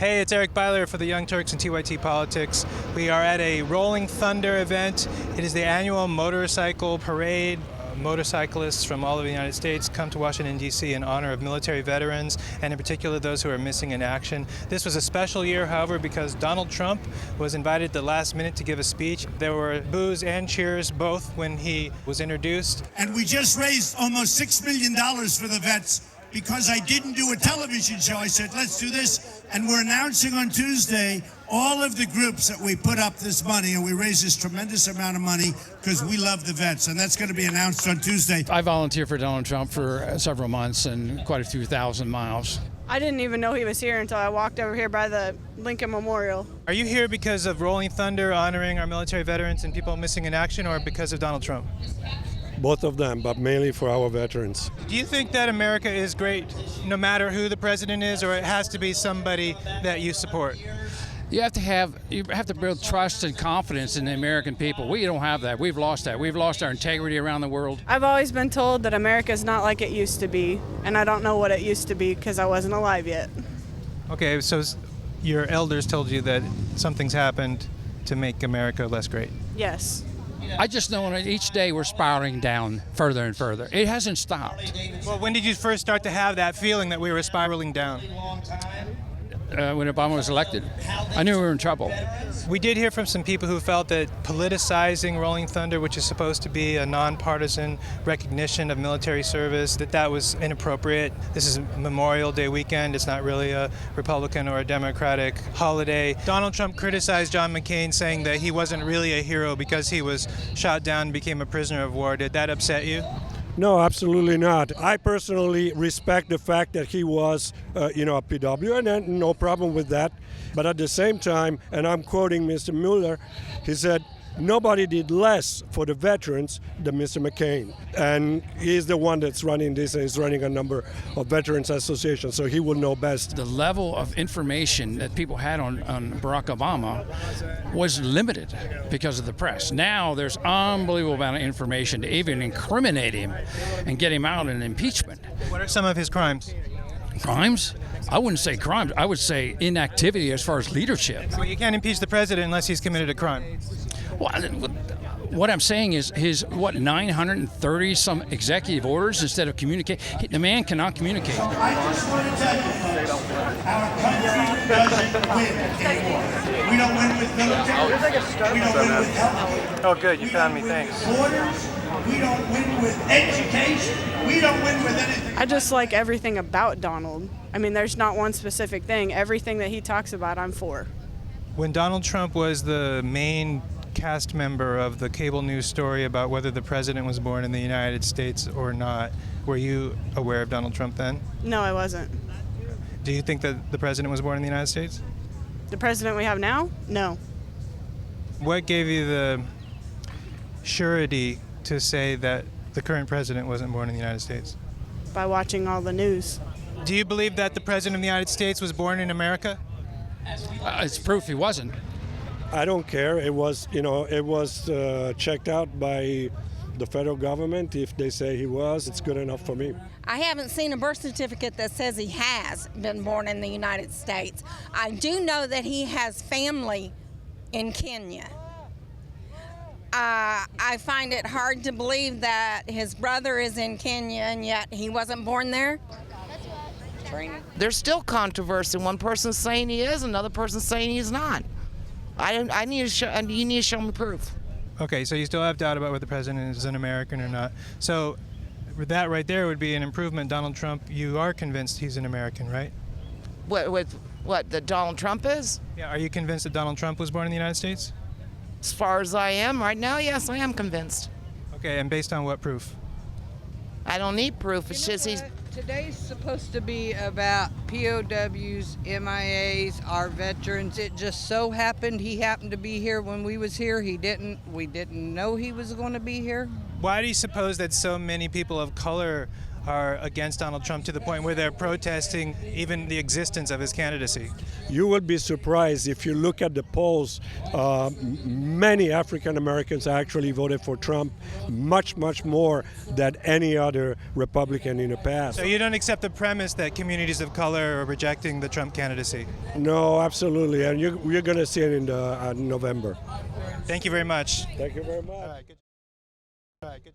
Hey, it's Eric Byler for the Young Turks and TYT Politics. We are at a Rolling Thunder event. It is the annual motorcycle parade. Motorcyclists from all over the United States come to Washington, D.C. in honor of military veterans, and in particular those who are missing in action. This was a special year, however, because Donald Trump was invited at the last minute to give a speech. There were boos and cheers both when he was introduced. And we just raised almost $6 million for the vets because I didn't do a television show. I said, let's do this. And we're announcing on Tuesday all of the groups that we put up this money, and we raised this tremendous amount of money because we love the vets, and that's going to be announced on Tuesday. I volunteered for Donald Trump for several months and quite a few thousand miles. I didn't even know he was here until I walked over here by the Lincoln Memorial. Are you here because of Rolling Thunder honoring our military veterans and people missing in action, or because of Donald Trump? Both of them, but mainly for our veterans. Do you think that America is great no matter who the president is, or it has to be somebody that you support? You have to build trust and confidence in the American people. We don't have that. We've lost that. We've lost our integrity around the world. I've always been told that America's not like it used to be, and I don't know what it used to be because I wasn't alive yet. Okay, so your elders told you that something's happened to make America less great. Yes. I just know that each day we're spiraling down further and further. It hasn't stopped. Well, when did you first start to have that feeling that we were spiraling down? When Obama was elected, I knew we were in trouble. We did hear from some people who felt that politicizing Rolling Thunder, which is supposed to be a nonpartisan recognition of military service, that was inappropriate. This is Memorial Day weekend. It's not really a Republican or a Democratic holiday. Donald Trump criticized John McCain, saying that he wasn't really a hero because he was shot down and became a prisoner of war. Did that upset you? No, absolutely not. I personally respect the fact that he was, a PW, and no problem with that. But at the same time, and I'm quoting Mr. Mueller, he said, nobody did less for the veterans than Mr. McCain. And he's the one that's running this, and he's running a number of veterans associations, so he will know best. The level of information that people had on Barack Obama was limited because of the press. Now there's unbelievable amount of information to even incriminate him and get him out in impeachment. What are some of his crimes? Crimes? I wouldn't say crimes. I would say inactivity as far as leadership. Well, you can't impeach the president unless he's committed a crime. Well, what I'm saying is his 930 some executive orders instead of communicate. The man cannot communicate. So I just want to tell you, our country doesn't win anymore. We don't win with military. We don't win with health. Oh, good. You found me. Thanks. Borders. We don't win with education. We don't win with anything. I just like everything about Donald. I mean, there's not one specific thing. Everything that he talks about, I'm for. When Donald Trump was the main cast member of the cable news story about whether the president was born in the United States or not, were you aware of Donald Trump then? No, I wasn't. Do you think that the president was born in the United States? The president we have now? No. What gave you the surety to say that the current president wasn't born in the United States? By watching all the news. Do you believe that the president of the United States was born in America? It's proof he wasn't. I don't care. It was checked out by the federal government. If they say he was, it's good enough for me. I haven't seen a birth certificate that says he has been born in the United States. I do know that he has family in Kenya. I find it hard to believe that his brother is in Kenya and yet he wasn't born there. There's still controversy. One person's saying he is, another person's saying he's not. I need to show. You need to show me proof. Okay, so you still have doubt about whether the president is an American or not. So that right there would be an improvement. Donald Trump, you are convinced he's an American, right? What that Donald Trump is? Yeah. Are you convinced that Donald Trump was born in the United States? As far as I am right now, yes, I am convinced. Okay, and based on what proof? I don't need proof. It's just he's. Today's supposed to be about POWs, MIAs, our veterans. It just so happened he happened to be here when we was here. We didn't know he was going to be here. Why do you suppose that so many people of color are against Donald Trump to the point where they're protesting even the existence of his candidacy. You will be surprised if you look at the polls. Many African Americans actually voted for Trump, much more than any other Republican in the past. So you don't accept the premise that communities of color are rejecting the Trump candidacy? No, absolutely, and you're going to see it in November. Thank you very much. Thank you very much. All right, good.